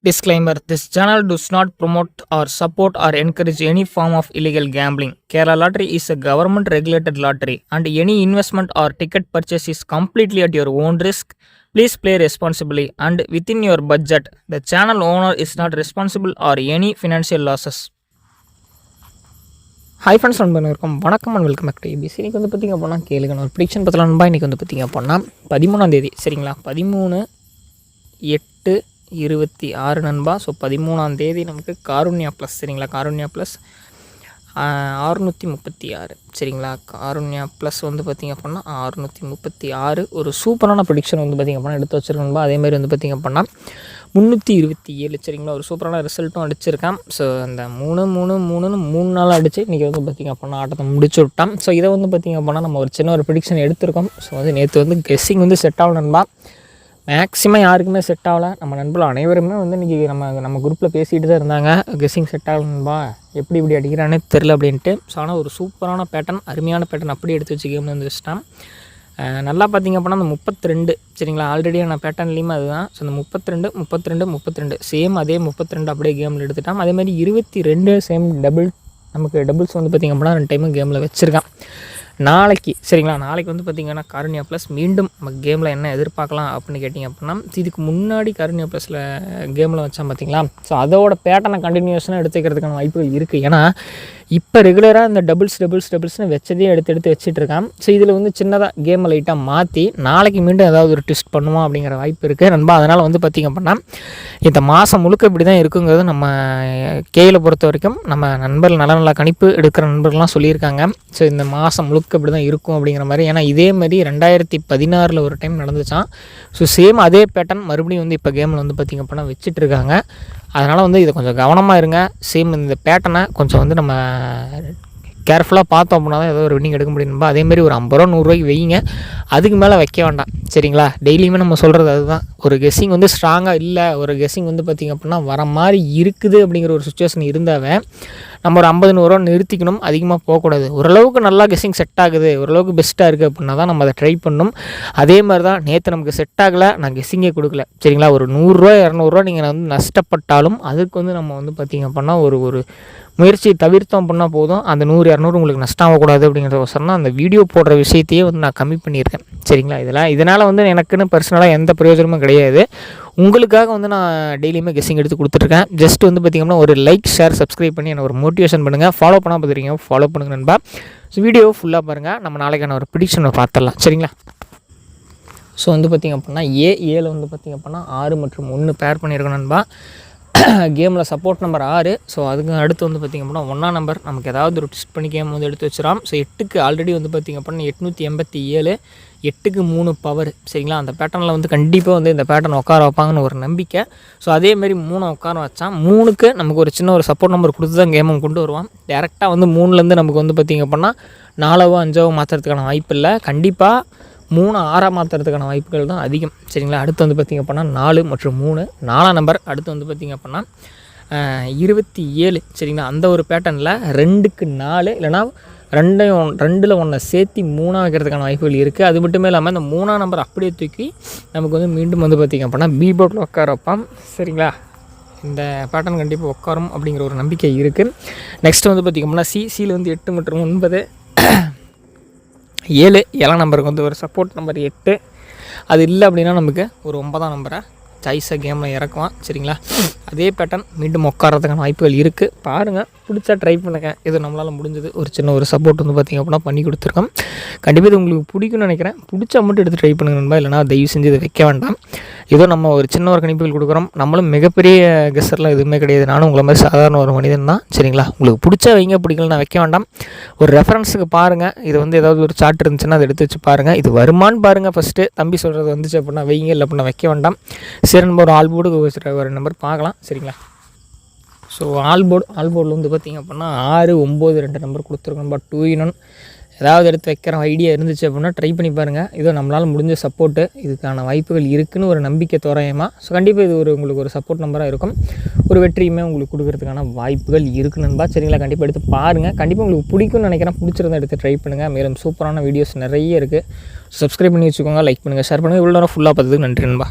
Disclaimer: This channel does not promote or support or encourage any form of illegal gambling. Kerala Lottery is a government regulated lottery and any investment or ticket purchase is completely at your own risk. Please play responsibly and within your budget. The channel owner is not responsible for any financial losses. Hi friends, நண்பர்களுக்கும் வணக்கம் and welcome back to ABC. இன்றைக்கி வந்து பார்த்திங்க அப்படின்னா கேளுங்க, ஒரு prediction பற்றில நண்பா. இன்றைக்கி வந்து பார்த்திங்க அப்படின்னா 13ஆம் சரிங்களா, 13/8/26 நண்பா. ஸோ 13ஆம் நமக்கு காருண்யா ப்ளஸ் சரிங்களா, காருண்யா ப்ளஸ் 636 சரிங்களா. காருண்யா ப்ளஸ் வந்து பார்த்திங்க அப்படின்னா 636 ஒரு சூப்பரான ப்ரிடிக்ஷன் வந்து பார்த்திங்க அப்படின்னா எடுத்து வச்சுருக்கோம்பா. அதேமாதிரி வந்து பார்த்திங்க அப்படின்னா 327 சரிங்களா, ஒரு சூப்பரான ரிசல்ட்டும் அடிச்சிருக்கான். ஸோ அந்த 3 நாள் அடித்து இன்றைக்கி வந்து பார்த்திங்க அப்படின்னா ஆட்டத்தை முடிச்சு விட்டான். ஸோ இதை வந்து பார்த்திங்க அப்படின்னா நம்ம ஒரு சின்ன ஒரு ப்ரிடிக்ஷன் எடுத்திருக்கோம். ஸோ வந்து நேற்று வந்து கெஸ்ஸிங் வந்து செட் ஆகலன்பா, மேக்ஸிமம் யாருக்குமே செட் ஆகலை. நம்ம நண்பர்கள் அனைவருமே வந்து இன்றைக்கி நம்ம குரூப்பில் பேசிகிட்டு தான் இருந்தாங்க, கெஸ்ஸிங் செட் ஆகலன்பா, எப்படி இப்படி அடிக்கிறானே தெரில அப்படின்ட்டு. ஸோ ஆனால் ஒரு சூப்பரான பேட்டர்ன், அருமையான பேட்டர்ன் அப்படியே எடுத்து வச்சு கேம் வந்து வச்சுட்டான். நல்லா பார்த்திங்க அப்படின்னா அந்த 32 சரிங்களா, ஆல்ரெடியான பேட்டர்ன்லேயுமே அதுதான். ஸோ அந்த 32 சேம் அதே 32 அப்படியே கேமில் எடுத்துட்டான். அதேமாதிரி 22 சேம் நமக்கு டபுள்ஸ் வந்து பார்த்திங்க அப்படின்னா 2 டைமும் கேமில் வச்சுருக்கான். நாளைக்கு சரிங்களா, நாளைக்கு வந்து பார்த்திங்கன்னா காருண்யா ப்ளஸ் மீண்டும் நம்ம கேமில் என்ன எதிர்பார்க்கலாம் அப்படின்னு கேட்டிங்க அப்படின்னா, இதுக்கு முன்னாடி காருண்யா ப்ளஸில் கேமில் வச்சான் பார்த்திங்களா. ஸோ அதோட பேட்டர்னை கண்டினியூஷனாக எடுத்துக்கிறதுக்கான வாய்ப்புகள் இருக்குது. ஏன்னா இப்போ ரெகுலராக இந்த டபுள்ஸ்னு வச்சதே எடுத்து வச்சிட்ருக்கான். ஸோ இதில் வந்து சின்னதாக கேமை லைட்டாக மாற்றி நாளைக்கு மீண்டும் ஏதாவது ஒரு ட்விஸ்ட் பண்ணுவோம் அப்படிங்கிற வாய்ப்பு இருக்குது நண்பா. அதனால் வந்து பார்த்திங்க அப்படின்னா இந்த மாதம் முழுக்க இப்படி தான் இருக்குங்கிறது நம்ம கேயில் பொறுத்த வரைக்கும் நம்ம நண்பர்கள் நல்ல கணிப்பு எடுக்கிற நண்பர்கள்லாம் சொல்லியிருக்காங்க. ஸோ இந்த மாதம் முழுக்க இப்படி தான் இருக்கும் அப்படிங்கிற மாதிரி. ஏன்னா இதே மாதிரி 2016 ஒரு டைம் நடந்துச்சான். ஸோ சேம் அதே பேட்டர்ன் மறுபடியும் வந்து இப்போ கேமில் வந்து பார்த்திங்க அப்படின்னா வச்சிட்ருக்காங்க. அதனால் வந்து இதை கொஞ்சம் கவனமாக இருங்க. சேம் இந்த பேட்டர்னை கொஞ்சம் வந்து நம்ம கேர்ஃபுல்லாக பார்த்தோம் அப்படின்னா தான் ஏதோ ஒரு வின்னிங் எடுக்க முடியும்பா. அதேமாதிரி ஒரு 50 ரூபா 100 ரூபாய்க்கு வைங்க, அதுக்கு மேலே வைக்க வேண்டாம் சரிங்களா. டெய்லியுமே நம்ம சொல்கிறது அதுதான். ஒரு கெஸ்ஸிங் வந்து ஸ்ட்ராங்காக இல்லை, ஒரு கெஸ்ஸிங் வந்து பார்த்திங்க அப்படின்னா வர மாதிரி இருக்குது அப்படிங்கிற ஒரு சுச்சுவேஷன் இருந்தாவே நம்ம ஒரு 50 100 ரூபா நிறுத்திக்கணும், அதிகமாக போகக்கூடாது. ஓரளவுக்கு நல்லா கெஸ்ஸிங் செட் ஆகுது, ஓரளவுக்கு பெஸ்ட்டாக இருக்குது அப்படின்னா தான் நம்ம அதை ட்ரை பண்ணணும். அதே மாதிரி தான் நேற்று நமக்கு செட் ஆகலை, நான் கெஸ்ஸிங்கே கொடுக்கல சரிங்களா. ஒரு 100 ரூபா 200 ரூபா நீங்கள் வந்து நஷ்டப்பட்டாலும் அதுக்கு வந்து நம்ம வந்து பார்த்திங்க அப்படின்னா ஒரு முயற்சியை தவிர்த்தோம் அப்படின்னா போதும். அந்த 100 200 உங்களுக்கு நஷ்டம் ஆகக்கூடாது அப்படிங்கிறதோசரம் தான் அந்த வீடியோ போடுற விஷயத்தையே வந்து நான் கம்மி பண்ணியிருக்கேன் சரிங்களா. இதனால் வந்து எனக்குன்னு பர்சனலாக எந்த பிரயோஜனமும் கிடையாது. உங்களுக்காக வந்து நான் டெய்லியுமே கெஸ்ஸிங் எடுத்து கொடுத்துட்ருக்கேன். ஜஸ்ட் வந்து பார்த்திங்கன்னா ஒரு லைக் ஷேர் சப்ஸ்கிரைப் பண்ணி எனக்கு ஒரு மோட்டிவேஷன் பண்ணுங்கள். ஃபாலோ பண்ணால் பார்த்துருக்கீங்க, ஃபாலோ பண்ணுங்க நண்பா. ஸோ வீடியோ ஃபுல்லாக பாருங்கள், நம்ம நாளைக்கான ஒரு ப்ரிடிக்ஷனை பார்த்துடலாம் சரிங்களா. ஸோ வந்து பார்த்திங்க அப்படின்னா ஏல வந்து பார்த்திங்க அப்படின்னா 6 மற்றும் 1 பேர் பண்ணியிருக்கோம் நண்பா. கேமில் சப்போர்ட் நம்பர் 6. ஸோ அதுக்கு அடுத்து வந்து பார்த்திங்க அப்படின்னா 1ஆம் நம்பர் நமக்கு ஏதாவது ஒரு ட்விஸ்ட் பண்ணி கேம் வந்து எடுத்து வச்சிடலாம். ஸோ 8க்கு ஆல்ரெடி வந்து பார்த்திங்க அப்படின்னா 887, 8க்கு 3 பவர் சரிங்களா. அந்த பேட்டர்னில் வந்து கண்டிப்பாக வந்து இந்த பேட்டர்ன் உட்கார வைப்பாங்கன்னு ஒரு நம்பிக்கை. ஸோ அதேமாதிரி 3 உட்கார வச்சான். 3க்கு நமக்கு ஒரு சின்ன ஒரு சப்போர்ட் நம்பர் கொடுத்து தான் கேமை கொண்டு வருவான். டேரெக்டாக வந்து 3லேருந்து நமக்கு வந்து பார்த்திங்க அப்படின்னா 4வோ 5வோ மாற்றுறதுக்கான வாய்ப்பு இல்லை. கண்டிப்பாக 3 6 மாற்றுறதுக்கான வாய்ப்புகள் தான் அதிகம் சரிங்களா. அடுத்து வந்து பார்த்திங்க அப்படின்னா 4 மற்றும் 3 4ஆம் நம்பர். அடுத்து வந்து பார்த்திங்க அப்படின்னா 27 சரிங்களா. அந்த ஒரு பேட்டர்னில் 2க்கு 4 இல்லைனா 2ல் 1 சேர்த்து 3 வைக்கிறதுக்கான வாய்ப்புகள் இருக்குது. அது மட்டுமே இல்லாமல் இந்த 3ஆம் நம்பர் அப்படியே தூக்கி நமக்கு வந்து மீண்டும் வந்து பார்த்திங்க அப்படின்னா பி போர்டில் உட்கார வைப்பான் சரிங்களா. இந்த பேட்டர்ன் கண்டிப்பாக உட்காரும் அப்படிங்கிற ஒரு நம்பிக்கை இருக்குது. நெக்ஸ்ட் வந்து பார்த்திங்க அப்படின்னா சியில் வந்து 8 மற்றும் 9 7 நம்பருக்கு வந்து ஒரு சப்போர்ட் நம்பர் 8. அது இல்லை அப்படின்னா நமக்கு ஒரு 9ஆம் நம்பரை சாய்ஸாக கேமில் இறக்குவான் சரிங்களா. அதே பேட்டர்ன் மீண்டும் உட்காரத்துக்கான வாய்ப்புகள் இருக்குது. பாருங்கள், பிடிச்சா ட்ரை பண்ணுங்கள். இது நம்மளால் முடிஞ்சது ஒரு சின்ன ஒரு சப்போர்ட் வந்து பார்த்திங்க அப்படின்னா பண்ணி கொடுத்துருக்கோம். கண்டிப்பாக இது உங்களுக்கு பிடிக்கும்னு நினைக்கிறேன். பிடிச்சா மட்டும் எடுத்து ட்ரை பண்ணுங்க நண்பா, இல்லைனா தயவு செஞ்சு இதை வைக்க வேண்டாம். ஏதோ நம்ம ஒரு சின்ன ஒரு கணிப்புகள் கொடுக்குறோம். நம்மளும் மிகப்பெரிய கெஸ்ஸர்லாம் எதுவுமே கிடையாது. நானும் உங்களை மாதிரி சாதாரண ஒரு மனிதன் தான் சரிங்களா. உங்களுக்கு பிடிச்சா வைங்க, பிடிக்கலன்னா வைக்க வேண்டாம். ஒரு ரெஃபரன்ஸுக்கு பாருங்கள். இது வந்து ஏதாவது ஒரு சார்ட் இருந்துச்சுன்னா அதை எடுத்து வச்சு பாருங்கள். இது வருமானு பாருங்கள் ஃபஸ்ட்டு. தம்பி சொல்கிறது வந்துச்சு அப்படின்னா வைங்க, இல்லை அப்படின்னா வைக்க வேண்டாம். சரி நம்ம ஒரு ஆல் போர்டு ஒரு நம்பர் பார்க்கலாம் சரிங்களா. ஸோ ஆல் போர்டில் வந்து பார்த்திங்க அப்படின்னா 6 9 2 நம்பர் கொடுத்துருக்கோம். பட் 2 in 1 ஏதாவது எடுத்து வைக்கிற ஐடியா இருந்துச்சு அப்படின்னா ட்ரை பண்ணி பாருங்கள். இதோ நம்மளால் முடிஞ்ச சப்போர்ட்டு, இதுக்கான வாய்ப்புகள் இருக்குதுன்னு ஒரு நம்பிக்கை தோராயமாக. ஸோ கண்டிப்பாக இது உங்களுக்கு ஒரு சப்போர்ட் நம்பராக இருக்கும். ஒரு வெற்றியுமே உங்களுக்கு கொடுக்கறதுக்கான வாய்ப்புகள் இருக்குது நண்பா சரிங்களா. கண்டிப்பாக எடுத்து பாருங்கள். கண்டிப்பாக உங்களுக்கு பிடிக்கும்னு நினைக்கிறேன். பிடிச்சிருந்தா எடுத்து ட்ரை பண்ணுங்கள். மேலும் சூப்பரான வீடியோஸ் நிறைய இருக்குது. சப்ஸ்கிரைப் பண்ணி வச்சுக்கோங்க, லைக் பண்ணுங்கள், ஷேர் பண்ணுங்கள். இவ்வளோ நேரம் ஃபுல்லாக பார்த்ததுக்கு நன்றி நண்பா.